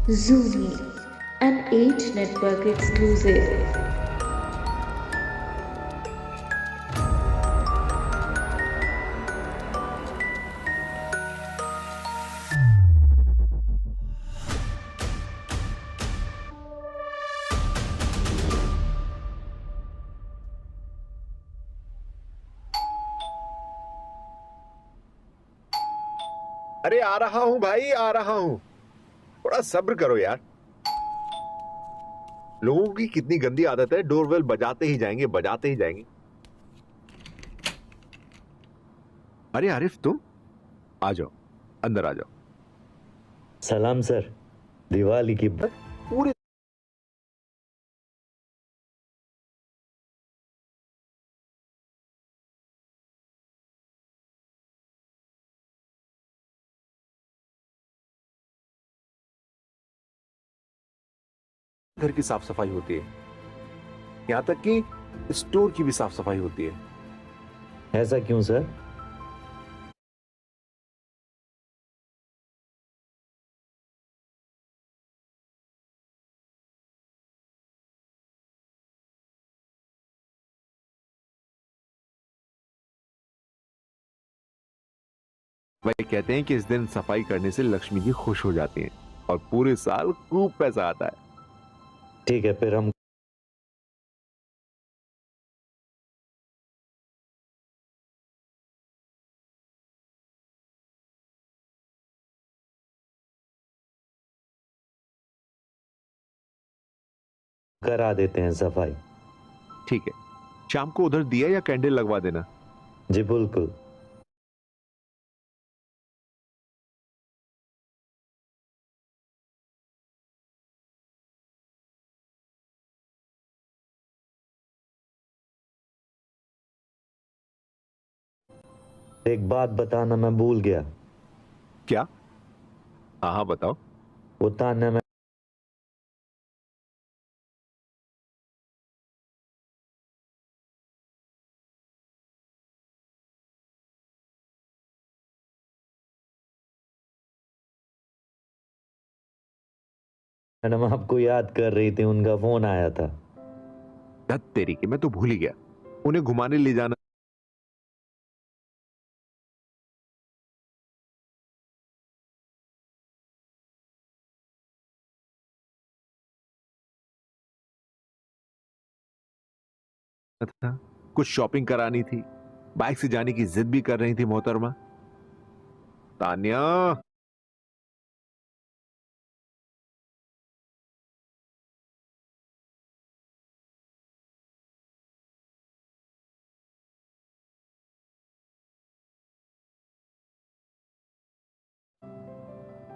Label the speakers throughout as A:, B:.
A: Zuni, an Age Network exclusive.
B: अरे आ रहा हूं भाई, आ रहा हूं। थोड़ा सब्र करो यार। लोगों की कितनी गंदी आदत है, डोरबेल बजाते ही जाएंगे, बजाते ही जाएंगे। अरे आरिफ, तुम आ जाओ, अंदर आ जाओ।
C: सलाम सर। दिवाली की
B: पूरे घर की साफ सफाई होती है, यहां तक कि स्टोर की भी साफ सफाई होती है।
C: ऐसा क्यों सर?
B: वही कहते हैं कि इस दिन सफाई करने से लक्ष्मी जी खुश हो जाती हैं और पूरे साल खूब पैसा आता है।
C: ठीक है, फिर हम करा देते हैं सफाई।
B: ठीक है, शाम को उधर दिया या कैंडल लगवा देना।
C: जी बिल्कुल। एक बात बताना मैं भूल गया।
B: क्या? हाँ हाँ, बताओ।
C: वो तान्या मैडम आपको याद कर रही थी, उनका फोन आया था।
B: धत तेरी की, मैं तो भूल ही गया। उन्हें घुमाने ले जाना था, कुछ शॉपिंग करानी थी, बाइक से जाने की जिद भी कर रही थी मोहतरमा। तान्या,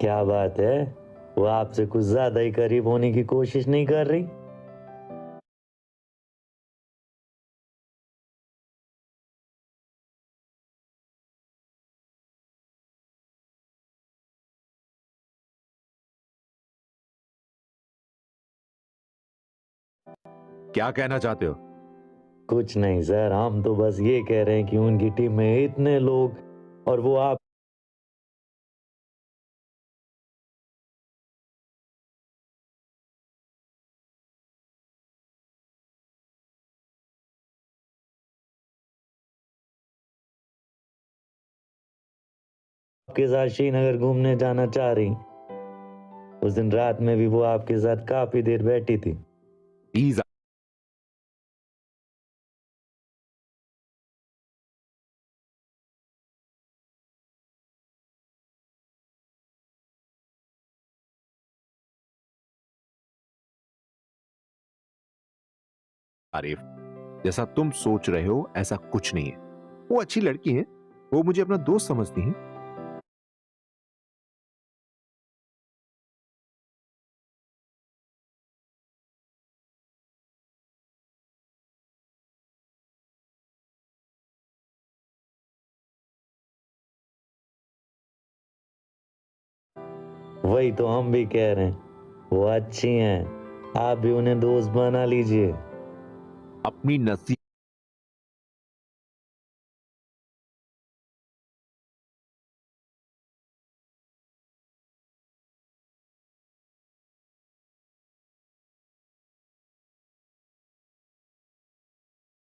C: क्या बात है, वो आपसे कुछ ज्यादा ही करीब होने की कोशिश नहीं कर रही?
B: क्या कहना चाहते हो?
C: कुछ नहीं सर, हम तो बस ये कह रहे हैं कि उनकी टीम में इतने लोग और वो आप आपके साथ श्रीनगर घूमने जाना चाह रही। उस दिन रात में भी वो आपके साथ काफी देर बैठी थी।
B: प्लीज। आरिफ, जैसा तुम सोच रहे हो ऐसा कुछ नहीं है। वो अच्छी लड़की है, वो मुझे अपना दोस्त समझती है।
C: वही तो हम भी कह रहे हैं, वो अच्छी हैं, आप भी उन्हें दोस्त बना लीजिए।
B: अपनी नसीब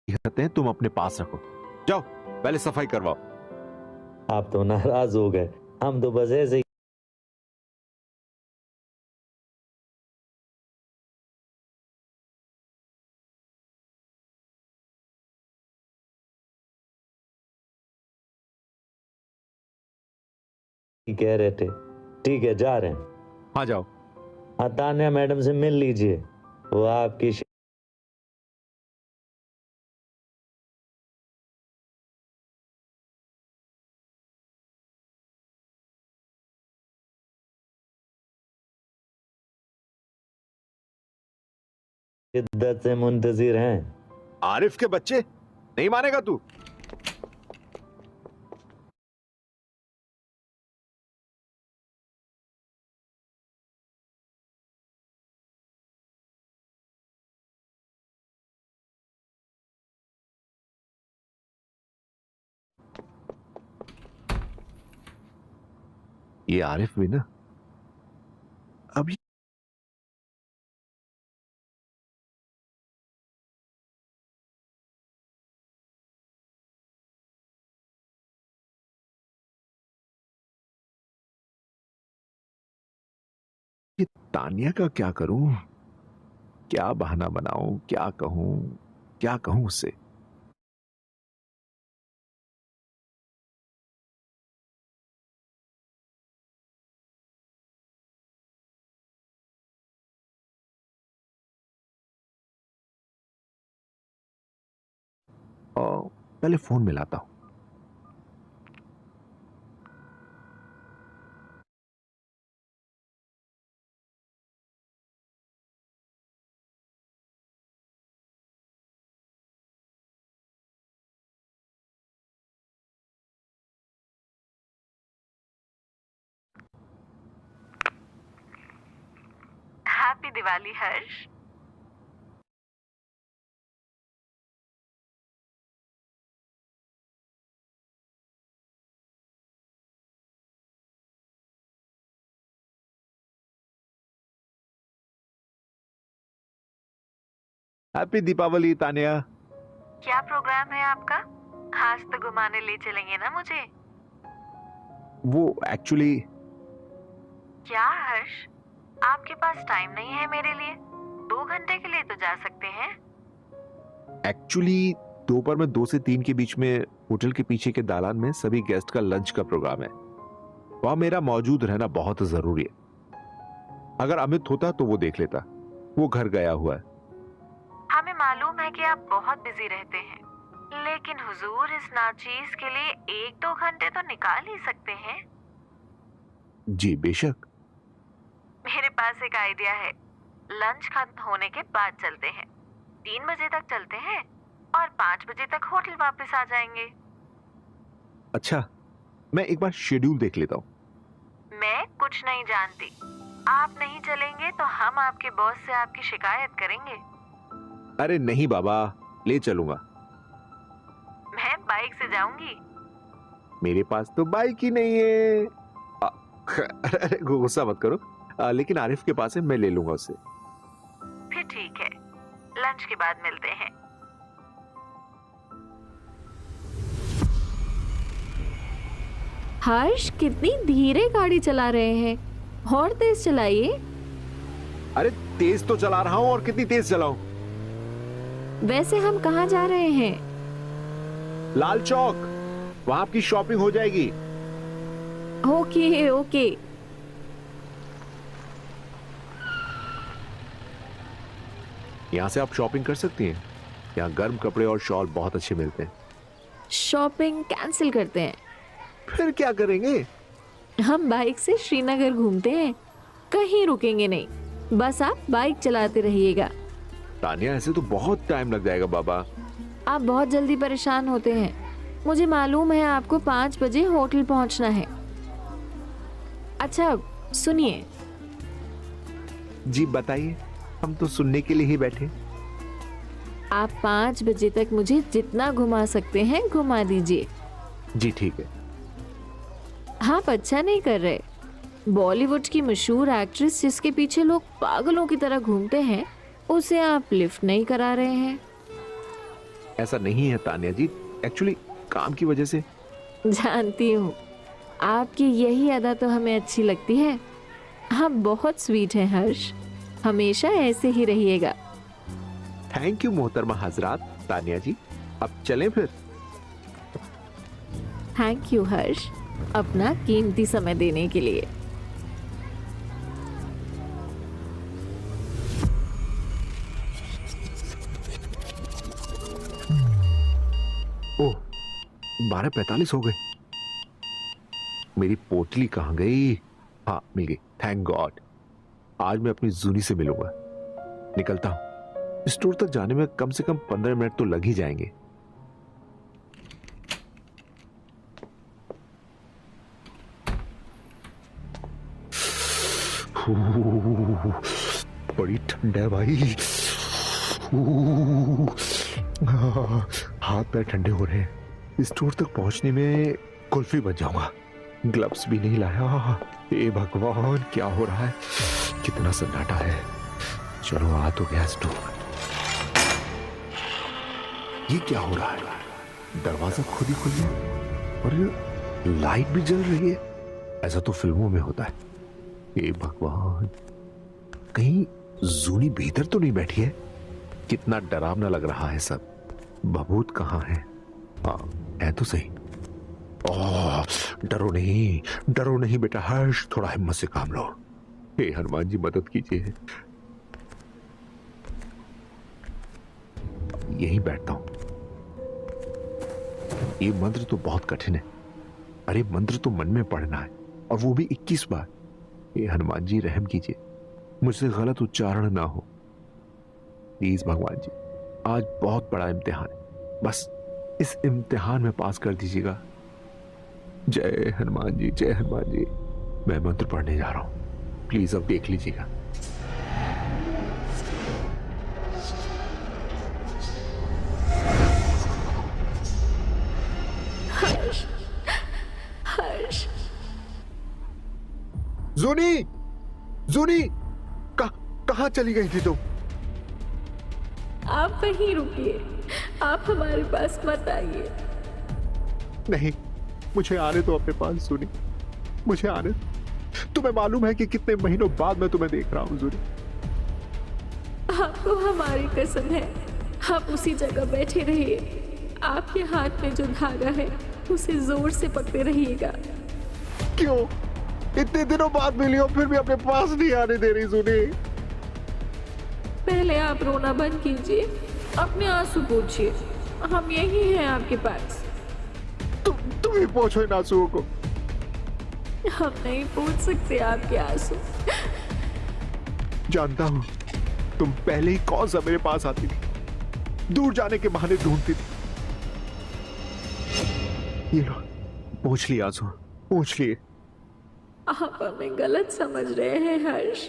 B: कहते हैं तुम अपने पास रखो। जाओ पहले सफाई करवाओ।
C: आप तो नाराज हो गए, हम तो बस ऐसे ही कह रहे थे। ठीक है, जा रहे हैं।
B: हाँ जाओ।
C: हाँ, तान्या मैडम से मिल लीजिए, वो आपकी शिद्दत से मुंतजिर हैं।
B: आरिफ के बच्चे, नहीं मानेगा तू। ये आरिफ भी ना, अब ये तानिया का क्या करूं, क्या बहाना बनाऊं, क्या कहूं उससे। और पहले फोन मिलाता हूं।
D: हैप्पी दिवाली हर्ष।
B: हैप्पी दीपावली तानिया।
D: क्या प्रोग्राम है आपका? आज तो घुमाने ले चलेंगे ना मुझे?
B: वो एक्चुअली
D: क्या हर्ष, आपके पास टाइम नहीं है मेरे लिए? 2 घंटे के लिए तो जा सकते हैं।
B: दोपहर में 2 से 3 के बीच में होटल के पीछे के दालान में सभी गेस्ट का लंच का प्रोग्राम है। वहां मेरा मौजूद रहना बहुत जरूरी है। अगर अमित होता तो वो देख लेता, वो घर गया हुआ है।
D: हमें मालूम है कि आप बहुत बिजी रहते हैं, लेकिन हुजूर इस नाचीज के लिए 1-2 घंटे तो निकाल ही सकते हैं।
B: जी बेशक।
D: मेरे पास एक आइडिया है। लंच खत्म होने के बाद चलते हैं। 3 बजे तक चलते हैं और 5 बजे तक होटल वापस आ जाएंगे।
B: अच्छा, मैं एक बार शेड्यूल देख लेता हूँ।
D: मैं कुछ नहीं जानती। आप नहीं चलेंगे तो हम आपके बॉस से आपकी शिकायत करेंगे।
B: अरे नहीं बाबा, ले चलूंगा।
D: मैं बाइक से जाऊंगी।
B: मेरे पास तो बाइक ही नहीं है। अरे गुस्सा मत करो। लेकिन आरिफ के पास है, मैं ले लूंगा उससे।
D: फिर ठीक है, लंच के बाद मिलते हैं।
A: हर्ष कितनी धीरे गाड़ी चला रहे हैं, और तेज चलाइए।
B: अरे तेज तो चला रहा हूं, और कितनी तेज चलाऊं?
A: वैसे हम कहाँ जा रहे हैं?
B: लाल चौक, वहां आपकी शॉपिंग हो जाएगी।
A: Okay okay.
B: यहाँ से आप शॉपिंग कर सकती हैं। यहाँ गर्म कपड़े और शॉल बहुत अच्छे मिलते हैं।
A: शॉपिंग कैंसिल करते हैं।
B: फिर क्या करेंगे?
A: हम बाइक से श्रीनगर घूमते हैं, कहीं रुकेंगे नहीं। बस आप बाइक चलाते रहिएगा।
B: तानिया, ऐसे तो बहुत टाइम लग जाएगा बाबा।
A: आप बहुत जल्दी परेशान होते हैं। मुझे मालूम है आपको 5 बजे होटल पहुंचना है। अच्छा सुनिए।
B: जी बताइए, हम तो सुनने के लिए ही बैठे।
A: आप 5 बजे तक मुझे जितना घुमा सकते हैं घुमा दीजिए।
B: जी ठीक है।
A: आप अच्छा नहीं कर रहे। बॉलीवुड की मशहूर एक्ट्रेस जिसके पीछे लोग पागलों की तरह घूमते हैं, उसे आप लिफ्ट नहीं करा रहे हैं।
B: ऐसा नहीं है तानिया जी, एक्चुअली काम की वजह से।
A: जानती हूँ, आपकी यही अदा तो हमें अच्छी लगती है। आप बहुत स्वीट हैं हर्ष, हमेशा ऐसे ही रहिएगा।
B: थैंक यू मोहतरमा हजरात। तानिया जी, अब चलें फिर।
A: थैंक यू हर्ष, अपना कीमती समय देने के लिए।
B: ओह, 12:45 हो गए। मेरी पोटली कहाँ गई? हाँ, मिल गई, थैंक गॉड। आज मैं अपनी जूनी से मिलूंगा। निकलता हूं। स्टोर तक जाने में कम से कम 15 मिनट तो लग ही जाएंगे। बड़ी ठंड है भाई। हाथ पैर ठंडे हो रहे हैं। स्टोर तक पहुंचने में कुल्फी बच जाऊंगा। ग्लव्स भी नहीं लाया। हे भगवान, क्या हो रहा है? कितना सन्नाटा है। चलो, आ तो गया स्टोर। ये क्या हो रहा है? दरवाजा खुद ही खुल गया और लाइट भी जल रही है। ऐसा तो फिल्मों में होता है। हे भगवान, कहीं जूनी भीतर तो नहीं बैठी है? कितना डरावना लग रहा है सब। बबूत कहाँ है? हाँ, है तो सही। ओह, डरो नहीं बेटा हर्ष, थोड़ा हिम्मत से काम लो। हे हनुमान जी, मदद कीजिए। यहीं बैठता हूं। ये मंत्र तो बहुत कठिन है। अरे, मंत्र तो मन में पढ़ना है, और वो भी 21 बार। हे हनुमान जी, रहम कीजिए, मुझसे गलत उच्चारण ना हो। प्लीज भगवान जी, आज बहुत बड़ा इम्तिहान है, बस इस इम्तिहान में पास कर दीजिएगा। जय हनुमान जी, जय हनुमान जी। मैं मंत्र पढ़ने जा रहा हूं, प्लीज अब देख लीजिएगा।
A: हर्ष, हर्ष।
B: जूनी, कहां चली गई थी तुम?
A: आप वहीं रुकिए, आप हमारे पास मत आइए।
B: नहीं, मुझे आने दो अपने पास जूनी, मुझे आने दो। तुम्हें मालूम है कि कितने महीनों बाद मैं तुम्हें देख रहा हूं जूनी।
A: आपको हमारी कसम है, आप उसी जगह बैठे रहिए। आपके हाथ में जो धागा है उसे जोर से पकड़े रहिएगा।
B: क्यों? इतने दिनों बाद मिली हो, फिर भी अपने पास नहीं आने दे रही जूनी।
A: पहले आप रोना बंद कीजिए, अपने आंसू पोंछिए, हम यही हैं आपके पास।
B: तुम ही पोंछो इन आंसुओं को।
A: हम नहीं पोंछ सकते आपके आंसू।
B: जानता हूं, तुम पहले ही कौन सा मेरे पास आती थी, दूर जाने के बहाने ढूंढती थी। ये लो, पोंछ लिए आंसू, पोंछ लिए।
A: आप हमें गलत समझ रहे हैं हर्ष।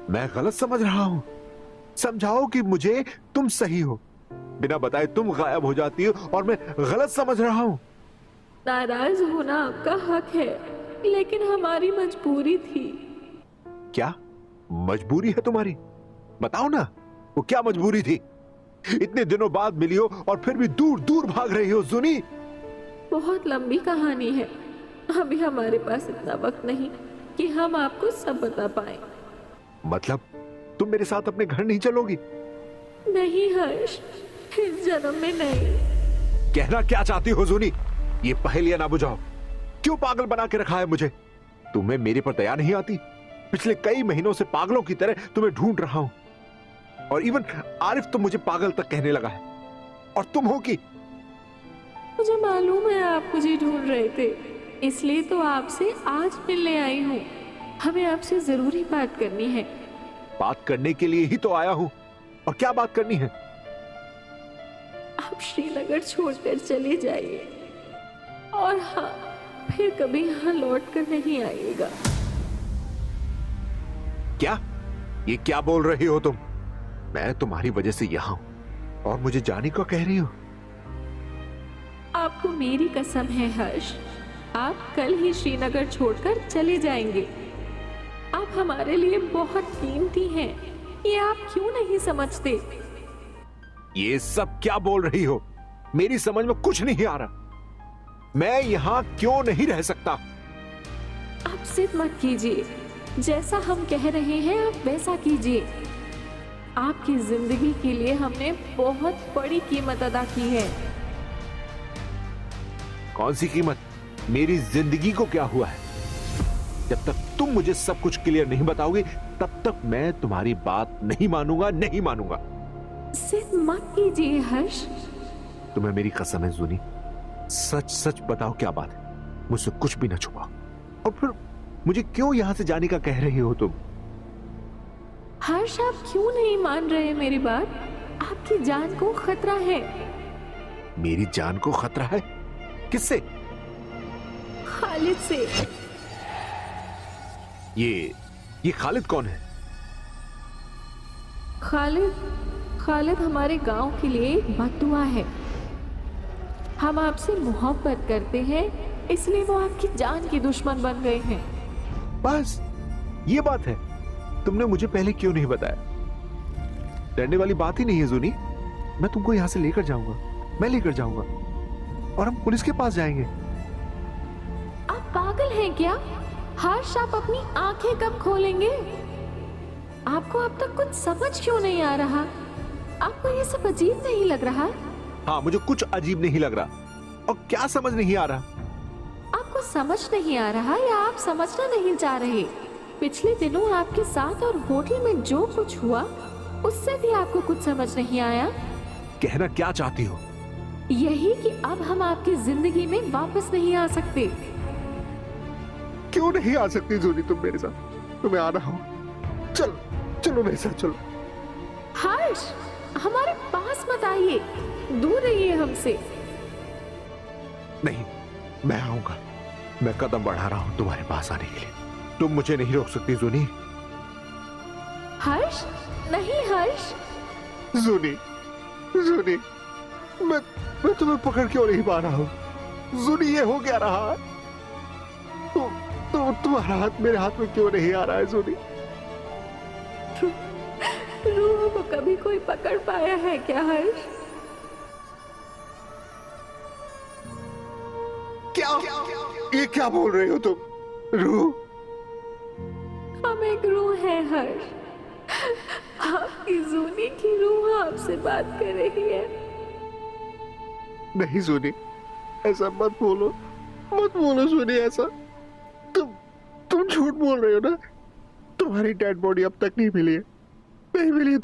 B: मैं गलत समझ रहा हूं? समझाओ कि मुझे तुम सही हो। बिना बताए तुम गायब हो जाती हो और मैं गलत समझ रहा हूं।
A: नाराज होना आपका हक है, लेकिन हमारी मजबूरी थी।
B: क्या मजबूरी है तुम्हारी? बताओ ना, वो क्या मजबूरी थी? इतने दिनों बाद मिली हो और फिर भी दूर दूर भाग रही हो जूनी।
A: बहुत लंबी कहानी है, अभी हमारे पास इतना वक्त नहीं कि हम आपको सब बता पाए।
B: मतलब तुम मेरे साथ अपने घर नहीं चलोगी?
A: नहीं हर्ष, इस जन्म में नहीं।
B: कहना क्या चाहती हो जूनी? ये पहेलियां ना बुझाओ। क्यों पागल बना के रखा है मुझे? तुम्हें मेरे पर दया नहीं आती? पिछले कई महीनों से पागलों की तरह तुम्हें ढूंढ रहा हूं, और इवन आरिफ तो मुझे पागल तक कहने लगा है, और तुम हो कि?
A: मुझे मालूम है आप मुझे ढूंढ रहे थे, इसलिए तो आपसे आज मिलने आई हूँ। हमें आपसे जरूरी बात करनी है।
B: बात करने के लिए ही तो आया हूं, और क्या बात करनी है?
A: आप श्रीनगर छोड़कर चले जाइए, और हाँ, फिर कभी यहाँ लौट कर नहीं आइएगा।
B: क्या? ये क्या बोल रही हो तुम? मैं तुम्हारी वजह से यहां हूं, और मुझे जाने को कह रही हो?
A: आपको मेरी कसम है हर्ष, आप कल ही श्रीनगर छोड़कर चले जाएंगे। आप हमारे लिए बहुत कीमती हैं, ये आप क्यों नहीं समझते?
B: ये सब क्या बोल रही हो? मेरी समझ में कुछ नहीं आ रहा। मैं यहां क्यों नहीं रह सकता?
A: आप जिद मत कीजिए, जैसा हम कह रहे हैं आप वैसा कीजिए। आपकी जिंदगी के लिए हमने बहुत बड़ी कीमत अदा की है।
B: कौन सी कीमत? मेरी जिंदगी को क्या हुआ है? जब तक तुम मुझे सब कुछ क्लियर नहीं बताओगे तब तक मैं तुम्हारी बात नहीं मानूंगा, नहीं मानूंगा।
A: जिद मत कीजिए हर्ष।
B: तुम्हें मेरी कसम है जूनी, सच सच बताओ क्या बात है, मुझसे कुछ भी ना छुपाओ। और फिर मुझे क्यों यहां से जाने का कह रही हो तुम?
A: हर्ष, आप क्यों नहीं मान रहे मेरी बात? आपकी जान को खतरा है।
B: मेरी जान को खतरा है? किससे?
A: खालिद से।
B: ये खालिद कौन है?
A: खालिद हमारे गांव के लिए एक बददुआ है। हम आपसे मोहब्बत करते हैं, इसलिए वो आपकी जान के दुश्मन बन गए हैं।
B: बस ये बात है? तुमने मुझे पहले क्यों नहीं बताया? डरने वाली बात ही नहीं है जूनी। मैं तुमको यहां से लेकर जाऊंगा, मैं लेकर जाऊंगा और हम पुलिस के पास जाएंगे।
A: आप पागल हैं क्या? हर्ष, आप अपनी आंखें कब खोलेंगे? आपको अब तक कुछ समझ क्यों नहीं आ रहा? आपको ये सब अजीब नहीं लग रहा?
B: हाँ, मुझे कुछ अजीब नहीं लग रहा। और क्या समझ नहीं आ रहा?
A: आपको समझ नहीं आ रहा या आप समझना नहीं चाह रहे? पिछले दिनों आपके साथ और होटल में जो कुछ हुआ उससे भी आपको कुछ समझ नहीं आया?
B: कहना क्या चाहती हो?
A: यही कि अब हम आपकी जिंदगी में वापस नहीं आ सकते।
B: क्यों नहीं आ सकती जूनी तुम मेरे साथ? तुम्हें आना हो, चलो चलो मेरे साथ चलो।
A: हर्ष, हमारे पास मत आइए, दूर रहिए हमसे।
B: नहीं, मैं आऊंगा। मैं कदम बढ़ा रहा हूं तुम्हारे पास आने के लिए। तुम मुझे नहीं रोक सकती जूनी।
A: हर्ष, नहीं हर्ष।
B: जूनी, जूनी, मैं तुम्हें पकड़ क्यों नहीं पा रहा हूं? जूनी, ये हो क्या रहा है? तुम्हारा हाथ मेरे हाथ में क्यों नहीं आ रहा है जूनी?
A: रूह को कभी कोई पकड़ पाया है क्या हर्ष?
B: क्या? ये क्या बोल रहे हो तुम? रूह?
A: हम एक रूह है हर्ष। आपकी जूनी की रूह आपसे बात कर रही है।
B: नहीं जूनी, ऐसा मत बोलो, मत बोलो जूनी ऐसा। तुम झूठ बोल रहे हो ना? तुम्हारी डेड बॉडी अब तक नहीं मिली है। नहीं मिली।